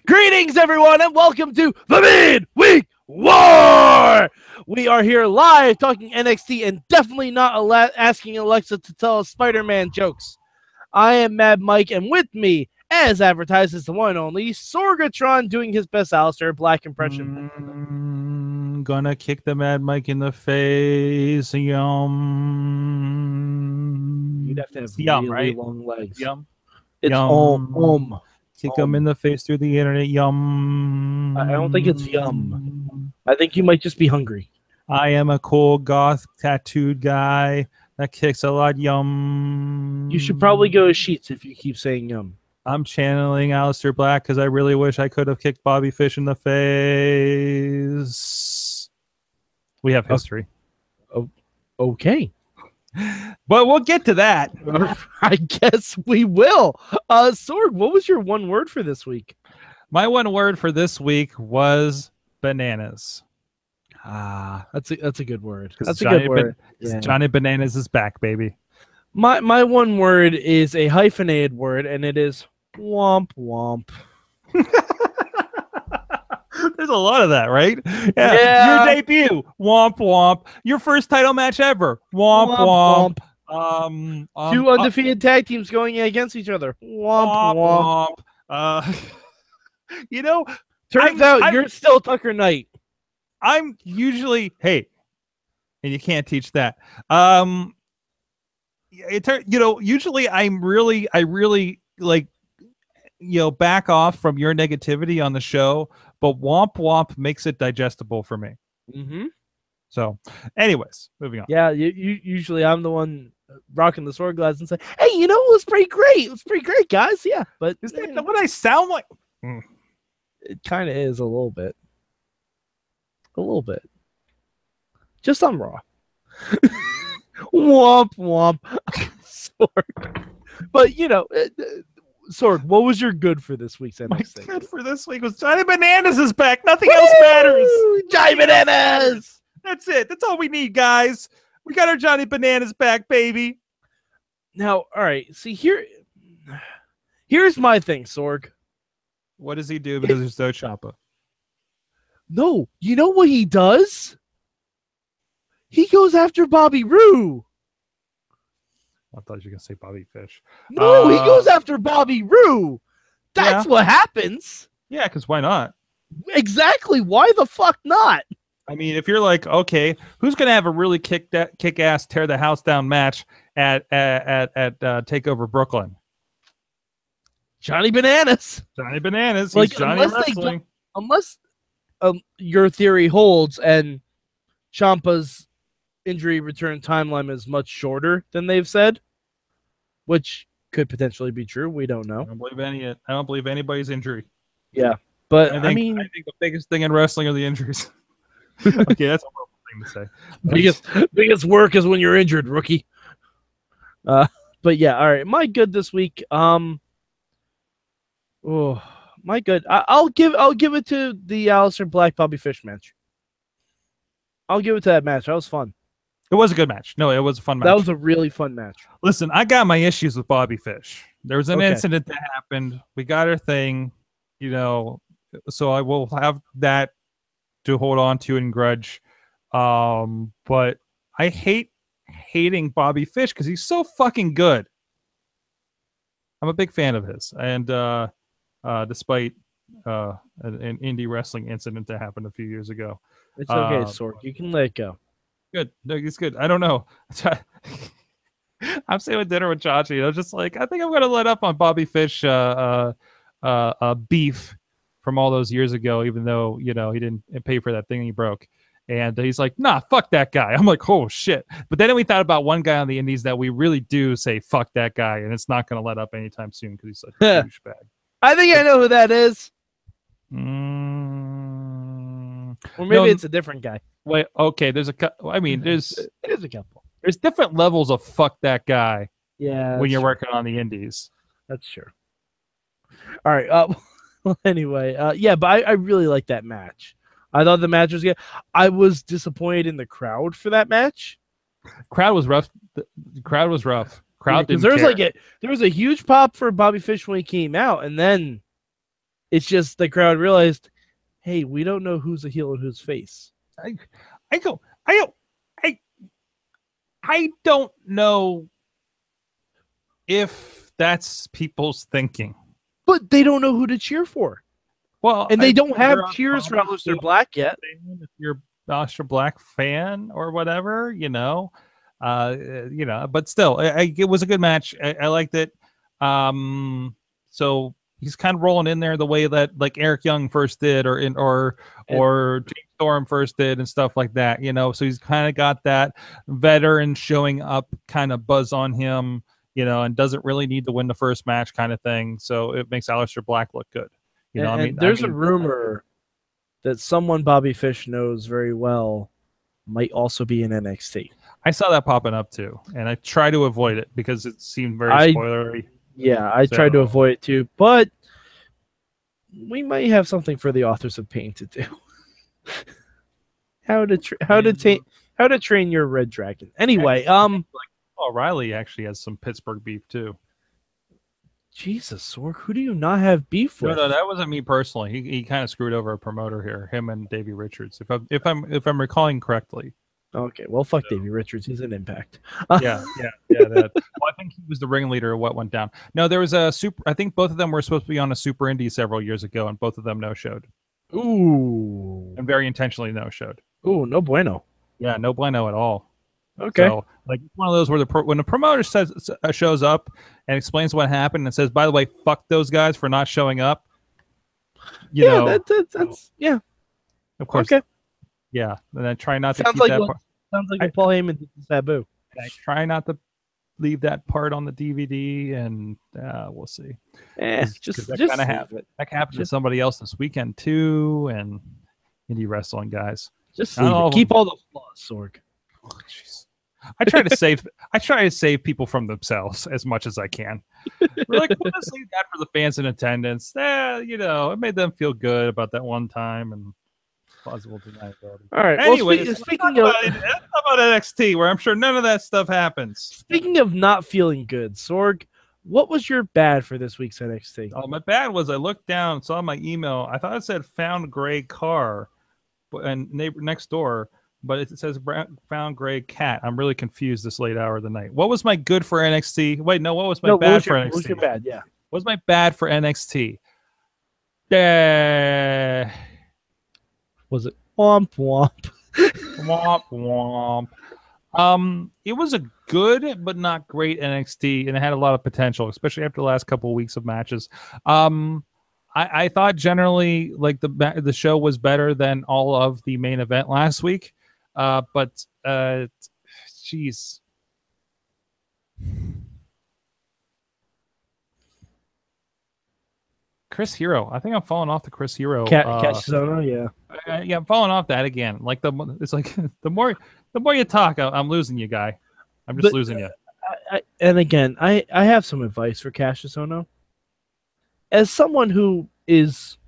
Greetings, everyone, and welcome to the Midweek War! We are here live talking NXT and definitely not asking Alexa to tell us Spider-Man jokes. I am Mad Mike, and with me, as advertised, is the one and only Sorgatron doing his best Aleister Black impression. Gonna kick the Mad Mike in the face. Yum. You'd have to have Yum, really right? long legs. Yum. It's Yum. Kick him in the face through the internet. Yum. I don't think it's yum. I think you might just be hungry. I am a cool goth tattooed guy that kicks a lot. Yum. You should probably go to Sheets if you keep saying yum. I'm channeling Aleister Black because I really wish I could have kicked Bobby Fish in the face. We have history. Okay. But we'll get to that. I guess we will. Sorg, what was your one word for this week? My one word for this week was bananas. That's a good word. That's a Johnny good word. Yeah. Johnny Bananas is back, baby. My one word is a hyphenated word, and it is womp womp. There's a lot of that, right? Yeah. Your debut, womp womp. Your first title match ever, womp womp. Two undefeated tag teams going against each other. Womp womp. You know, turns out you're still Tucker Knight. I'm usually and you can't teach that. Usually I really like, back off from your negativity on the show, but womp womp makes it digestible for me. Mm-hmm. So, anyways, moving on. Yeah, usually I'm the one rocking the sword glass and say, "Hey, it was pretty great. It was pretty great, guys." Yeah, but is that what I sound like? It kind of is a little bit. Just on Raw. Womp womp. Sorg. But Sorg, what was your good for this week's NXT? My good for this week was Johnny Bananas is back. Nothing else matters. Johnny Bananas. That's it. That's all we need, guys. We got our Johnny Bananas back, baby. Now, all right. See, here's my thing, Sorg. What does he do because there's no Ciampa? No, you know what he does? He goes after Bobby Roode. I thought you were going to say Bobby Fish. No, he goes after Bobby Roode. That's what happens. Yeah, because why not? Exactly. Why the fuck not? I mean, if you're like, okay, who's going to have a really kick-ass, tear the house down match at Takeover Brooklyn? Johnny Bananas. Johnny Bananas. Like, he's Johnny Wrestling. Unless your theory holds and Ciampa's injury return timeline is much shorter than they've said, which could potentially be true. We don't know. I don't believe anybody's injury. Yeah, but I think the biggest thing in wrestling are the injuries. Okay, that's a horrible thing to say. Biggest work is when you're injured, rookie. But yeah, all right. My good this week. My good. I'll give it to the Aleister Black Bobby Fish match. I'll give it to that match. That was fun. It was a good match. No, it was a fun match. That was a really fun match. Listen, I got my issues with Bobby Fish. There was an incident that happened. We got our thing, so I will have that to hold on to and grudge. But I hating Bobby Fish because he's so fucking good. I'm a big fan of his. And despite an indie wrestling incident that happened a few years ago. It's okay, Sorg. You can let it go. Good. No, it's good. I don't know. I'm sitting with dinner with Chachi. I was just like, I think I'm going to let up on Bobby Fish beef from all those years ago, even though, he didn't pay for that thing he broke. And he's like, nah, fuck that guy. I'm like, oh, shit. But then we thought about one guy on the indies that we really do say, fuck that guy. And it's not going to let up anytime soon because he's such a douchebag. I think I know who that is. Or maybe it's a different guy. Wait, okay. There's a couple. There's a couple. There's different levels of fuck that guy. Yeah. When you're working on the indies. That's true. All right. Well, anyway, but I really like that match. I thought the match was good. I was disappointed in the crowd for that match. Crowd was rough. The crowd was rough. Crowd didn't there was care. there was a huge pop for Bobby Fish when he came out, and then It's just the crowd realized, hey, we don't know who's a heel and who's face. I don't know if that's people's thinking. But they don't know who to cheer for. Well, and they don't have cheers for Aleister Black yet. If you're Aleister Black fan or whatever, but still, it was a good match. I liked it. So he's kind of rolling in there the way that like Eric Young first did, or James Storm first did, and stuff like that. So he's kind of got that veteran showing up kind of buzz on him, and doesn't really need to win the first match kind of thing. So it makes Aleister Black look good. There's a rumor that someone Bobby Fish knows very well might also be in NXT. I saw that popping up too, and I try to avoid it because it seemed very spoilery. Yeah, I tried to avoid it too, but we might have something for the authors of Pain to do. How to train your red dragon. Anyway, O'Reilly actually has some Pittsburgh beef too. Jesus, Sorg, who do you not have beef with? No, that wasn't me personally. He kind of screwed over a promoter here, him and Davey Richards, if I'm recalling correctly. Okay, well, fuck Davey Richards. He's an Impact. Yeah. Well, I think he was the ringleader of what went down. No, there was a super. I think both of them were supposed to be on a Super Indie several years ago, and both of them no-showed. Ooh. And very intentionally no-showed. Ooh, no bueno. Yeah, no bueno at all. Okay. So, like, one of those where when the promoter shows up and explains what happened and says, by the way, fuck those guys for not showing up. That's yeah. Of course. Okay. Yeah, and I try not to keep that part. Sounds like Paul Heyman did the Sabu. I try not to leave that part on the DVD, and we'll see. Just kind of have it. That happened to somebody else this weekend too, and indie wrestling guys. Just leave it. Keep all the flaws, Sorg. Oh, jeez. I try to save people from themselves as much as I can. We're like, we'll just leave that for the fans in attendance. It made them feel good about that one time and plausible deniability. All right. Anyway, well, speaking of about NXT, where I'm sure none of that stuff happens. Speaking of not feeling good, Sorg, what was your bad for this week's NXT? Oh, my bad was I looked down, saw my email. I thought it said found gray car, and neighbor next door. But it says found gray cat. I'm really confused this late hour of the night. What was my good for NXT? Wait, no, what was my bad for NXT? What was your bad? Yeah. What was my bad for NXT? Was it womp womp? Womp womp. It was a good but not great NXT, and it had a lot of potential, especially after the last couple of weeks of matches. I thought generally like the show was better than all of the main event last week. But jeez. Chris Hero. I think I'm falling off the Chris Hero. Cassiano, yeah. Yeah, I'm falling off that again. Like it's like the more you talk, I'm losing you, guy. I'm just losing you. And again, I have some advice for Cassius Ohno. As someone who is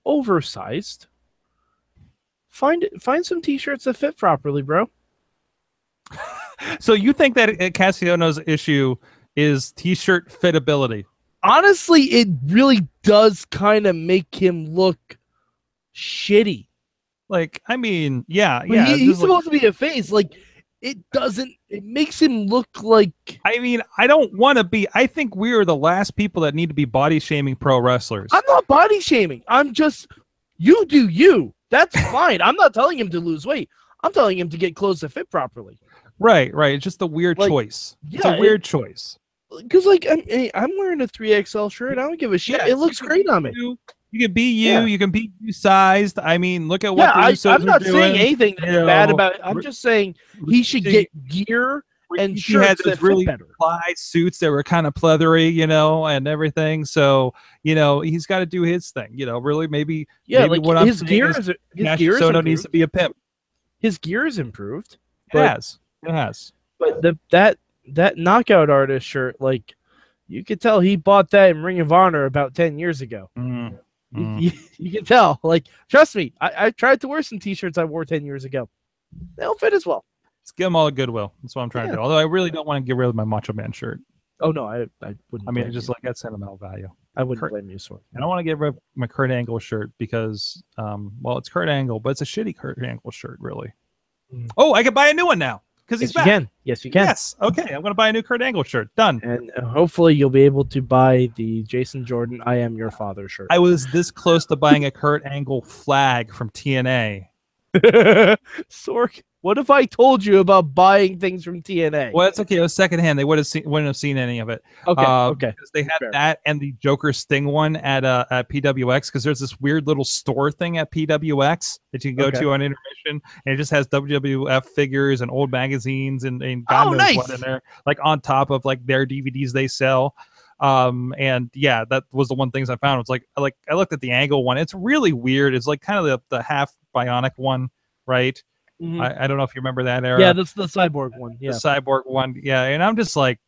oversized, find some t-shirts that fit properly, bro. So you think that Cassiano's issue is t-shirt fitability? Honestly, it really does kind of make him look shitty. Like, I mean, yeah. He's supposed to be a face. Like, it makes him look like... I mean, I don't want to be... I think we are the last people that need to be body shaming pro wrestlers. I'm not body shaming. I'm just... You do you. That's fine. I'm not telling him to lose weight. I'm telling him to get clothes that fit properly. Right. It's just a weird choice. Yeah, it's a weird choice. Because, like, I'm wearing a 3XL shirt. I don't give a shit. Yeah, it looks great on me. You can be you. Yeah. You can be you-sized. I mean, look at what I'm not saying anything that's bad about it. I'm just saying he should get gear and shirts that really fit better. Fly suits that were kind of pleathery, and everything. So, he's got to do his thing. Really, maybe. Yeah, maybe like what his gear needs to be a pimp. His gear is improved. It has. But that Knockout Artist shirt, like, you could tell he bought that in Ring of Honor about 10 years ago. You can tell. Like, trust me, I tried to wear some t-shirts I wore 10 years ago. They don't fit as well. Just give them all a goodwill. That's what I'm trying to do. Although I really don't want to get rid of my Macho Man shirt. Oh, no, I wouldn't. I mean, just like that sentimental value. I wouldn't blame you, Sorg. I don't want to get rid of my Kurt Angle shirt because, well, it's Kurt Angle, but it's a shitty Kurt Angle shirt, really. Oh, I can buy a new one now because he's back. Yes, you can. Yes. Okay, I'm going to buy a new Kurt Angle shirt. Done. And hopefully you'll be able to buy the Jason Jordan "I Am Your Father" shirt. I was this close to buying a Kurt Angle flag from TNA. Sorg, what if I told you about buying things from TNA? Well, it's okay. It was secondhand. They wouldn't have seen any of it. Okay. Because they had that and the Joker Sting one at PWX. Because there's this weird little store thing at PWX that you can go to on intermission, and it just has WWF figures and old magazines and God knows what in there, like on top of like their DVDs they sell. And yeah, that was the one things I found. It's like I looked at the Angle one. It's really weird. It's like kind of the half bionic one, right? I don't know if you remember that era. Yeah, that's the cyborg one. Yeah, the cyborg one. Yeah, and I'm just like,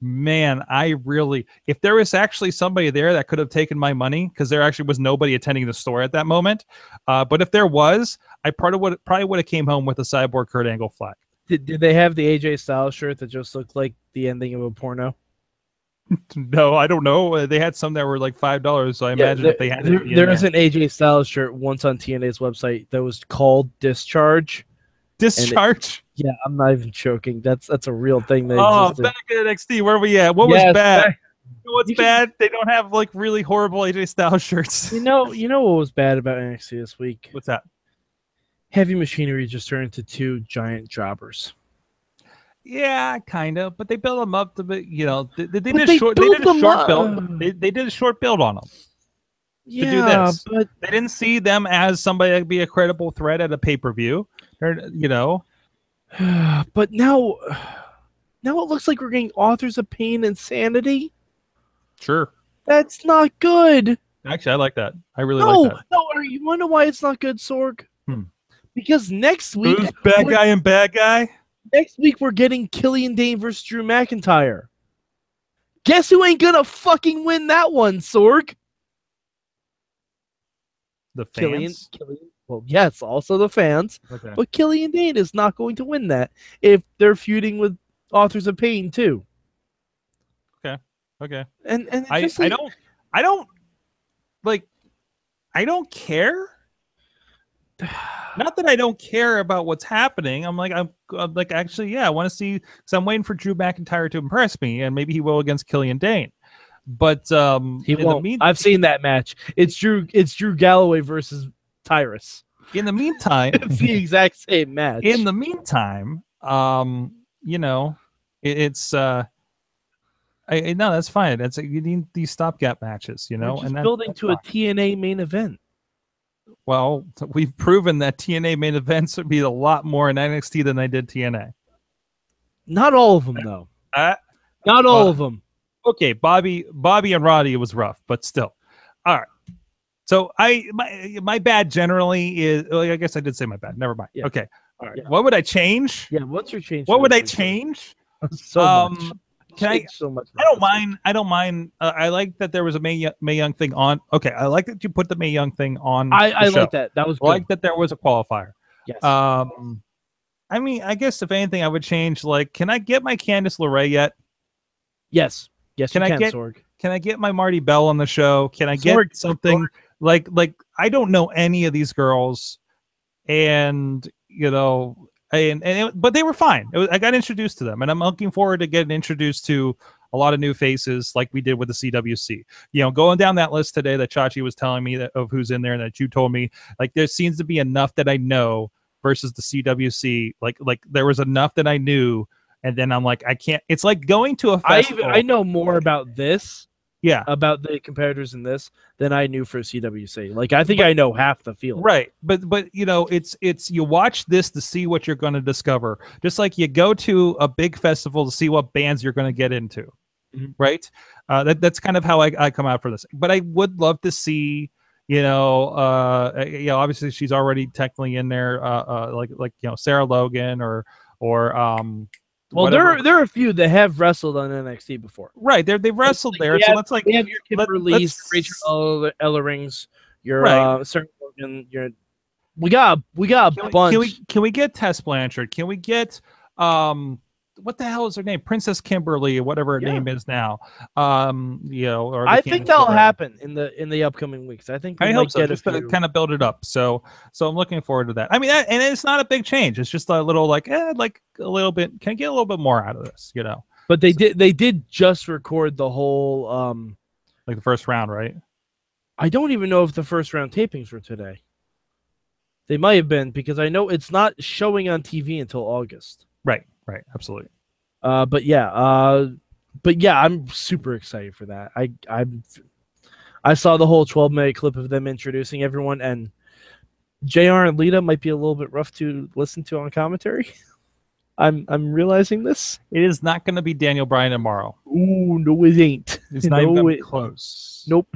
man, if there was actually somebody there that could have taken my money, because there actually was nobody attending the store at that moment. But if there was, I probably would have came home with a cyborg Kurt Angle flag. Did they have the AJ Styles shirt that just looked like the ending of a porno? No, I don't know. They had some that were like $5, so I imagine if they had there is an AJ Styles shirt once on TNA's website that was called Discharge. Discharge? Yeah, I'm not even joking. That's a real thing. That existed. Back at NXT, where were we at? What was bad? What's bad? They don't have like really horrible AJ Styles shirts. You know what was bad about NXT this week? What's that? Heavy Machinery just turned into two giant jobbers. Yeah, kind of, but they built them up to be, they did a short build. They did a short build on them to do this. But they didn't see them as somebody that could be a credible threat at a pay-per-view. But now it looks like we're getting Authors of Pain and Sanity. Sure. That's not good. Actually, I like that. I really like that. No, you want to know why it's not good, Sorg? Because next week... Who's bad guy and bad guy? Next week, we're getting Killian Dane versus Drew McIntyre. Guess who ain't gonna fucking win that one, Sorg? The fans? Well, yes, also the fans. Okay. But Killian Dane is not going to win that if they're feuding with Authors of Pain, too. Okay. And I don't care. Not that I don't care about what's happening. I'm like, actually, yeah, I want to see, because I'm waiting for Drew McIntyre to impress me, and maybe he will against Killian Dane. But he won't. I've seen that match. It's Drew Galloway versus Tyrus. In the meantime, it's the exact same match. In the meantime, it's no, that's fine. You need these stopgap matches, We're just building to a TNA main event. Well, we've proven that TNA main events would be a lot more in NXT than they did TNA. Not all of them, though. Not all of them. Okay, Bobby and Roddy, it was rough, but still. All right. So my bad generally is, I guess I did say my bad. Never mind. Yeah. Okay. All right. Yeah. What would I change? Yeah, what's your change? What would I change? So much. So much. I don't mind. I like that there was a Mae Young thing on. Okay, I like that you put the Mae Young thing on. I like that. That was good. I like that there was a qualifier. Yes. I mean, I guess if anything, I would change. Like, can I get my Candice LeRae yet? Yes. Yes. Can Sorg? Can I get my Marty Bell on the show? Can I get something like I don't know any of these girls, and but they were fine. I got introduced to them, and I'm looking forward to getting introduced to a lot of new faces like we did with the CWC. Going down that list today that Chachi was telling me of who's in there, and that you told me, like, there seems to be enough that I know versus the CWC. Like there was enough that I knew, and then I'm like, I can't. It's like going to a festival. I know more about this. Yeah, about the competitors in this than I knew for CWC. Like, I think I know half the field. Right, but it's you watch this to see what you're going to discover. Just like you go to a big festival to see what bands you're going to get into, right? That's kind of how I come out for this. But I would love to see, obviously she's already technically in there, like Sarah Logan or well, whatever. There are a few that have wrestled on NXT before. Right, they've wrestled there. So let's you have your Kimberly's, Rachel Ellerings, your Sarah Logan, we got a bunch. Can we get Tess Blanchard? Can we get what the hell is her name? Princess Kimberly, whatever her name is now. Or I think that'll happen in the upcoming weeks. I think I hope so. Just to kind of build it up. So I'm looking forward to that. I mean, and it's not a big change. It's just a little like a little bit. Can get a little bit more out of this, But they did just record the whole like the first round, right? I don't even know if the first round tapings were today. They might have been, because I know it's not showing on TV until August. Right, absolutely. But yeah, I'm super excited for that. I saw the whole 12-minute clip of them introducing everyone, and JR and Lita might be a little bit rough to listen to on commentary. I'm realizing this. It is not going to be Daniel Bryan tomorrow. Ooh, no, it ain't. It's not even close. Nope.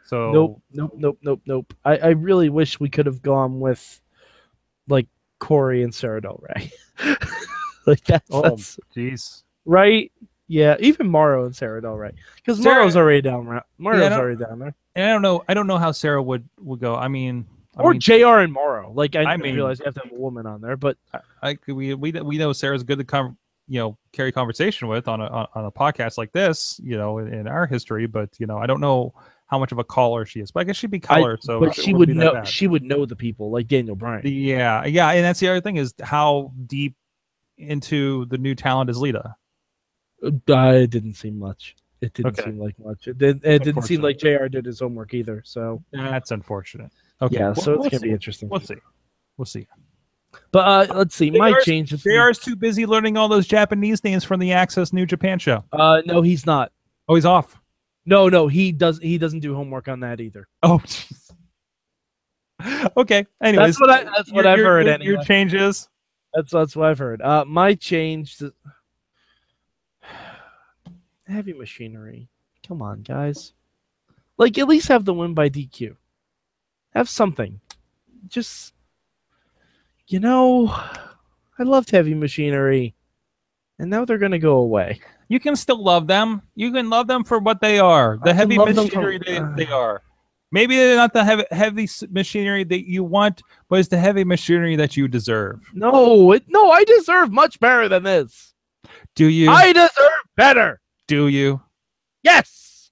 So nope. I really wish we could have gone with like Corey and Sarah Del Rey. Like that's jeez. Right? Yeah, even Morrow and Sarah Del Rey, because Morrow's already down. Morrow's already down there. And I don't know how Sarah would go. I mean, JR and Morrow. Like I realize you have to have a woman on there, but we know Sarah's good to carry conversation with on a podcast like this, in our history. But I don't know how much of a caller she is, but I guess she'd be caller. But she would know. She would know the people like Daniel Bryan. Yeah, and that's the other thing is how deep into the new talent is Lita. It didn't seem much. It didn't seem like much. It didn't seem like JR did his homework either. So that's unfortunate. Okay, yeah, so it's gonna be interesting. We'll see. But let's see. My change is JR's too busy learning all those Japanese names from the Access New Japan show. No, he's not. Oh, he's off. No, he doesn't do homework on that either. Oh, jeez. Okay. Anyways, that's what I've heard. Anyway. Your changes. That's what I've heard. My change. Heavy Machinery. Come on, guys. Like, at least have the win by DQ. Have something. Just, I loved Heavy Machinery, and now they're gonna go away. You can still love them. You can love them for what they are. The Heavy Machinery they are. Maybe they're not the heavy machinery that you want, but it's the heavy machinery that you deserve. No, I deserve much better than this. Do you? I deserve better. Do you? Yes.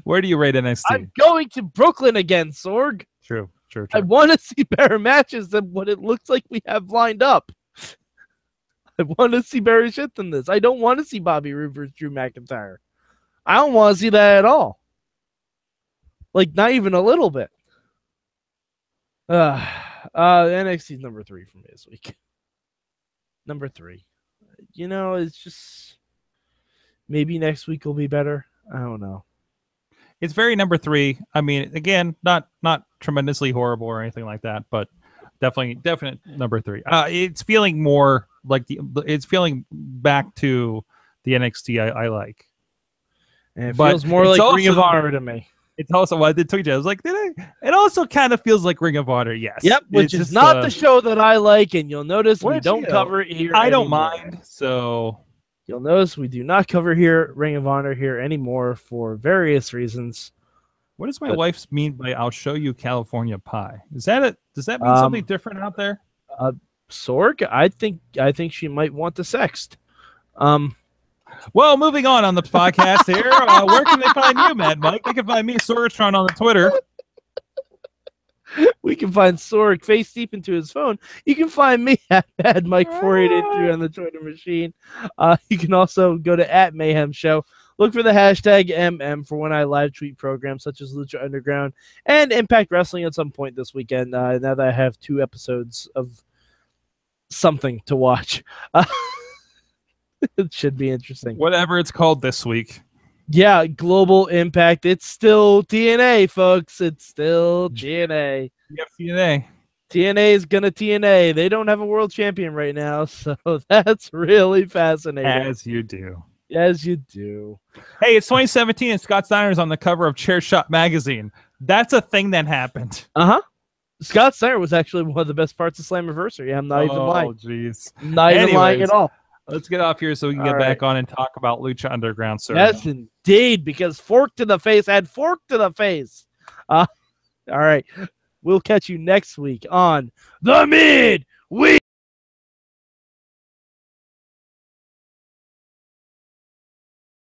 Where do you rate NXT? I'm going to Brooklyn again, Sorg. True. I want to see better matches than what it looks like we have lined up. I want to see better shit than this. I don't want to see Bobby Roode versus Drew McIntyre. I don't want to see that at all. Like, not even a little bit. NXT's number 3 for me this week. Number 3. It's just maybe next week will be better. I don't know. It's very number 3. I mean, again, not tremendously horrible or anything like that, but definite number 3. It's feeling more like it's feeling back to the NXT I like. And it feels more like Ring of Honor to me. It's also what I did tweet. I was like, it also kind of feels like Ring of Honor, yes. Yep, which is not the show that I like, and you'll notice we don't cover it here. I don't mind, so you'll notice we do not cover Ring of Honor here anymore for various reasons. What does my wife mean by "I'll show you California pie"? Is that it? Does that mean something different out there? Sorg, I think she might want to sext. Well, moving on the podcast here. Where can they find you, Mad Mike? They can find me, Sorgatron, on the Twitter. We can find Sorg face deep into his phone. You can find me at Mad Mike 4883 on the Twitter machine. You can also go to @Mayhem Show. Look for the hashtag MM for when I live tweet programs such as Lucha Underground and Impact Wrestling at some point this weekend. Now that I have 2 episodes of something to watch. It should be interesting. Whatever it's called this week. Yeah, Global Impact. It's still TNA, folks. It's still TNA. Yep, TNA. TNA is going to TNA. They don't have a world champion right now, so that's really fascinating. As you do. As you do. Hey, it's 2017 and Scott Steiner's on the cover of Chair Shot magazine. That's a thing that happened. Uh-huh. Scott Steiner was actually one of the best parts of Slammiversary. I'm not even lying. Oh, jeez. Not even lying at all. Let's get off here so we can get back on and talk about Lucha Underground, sir. Yes, indeed, because fork to the face. All right. We'll catch you next week on The Midweek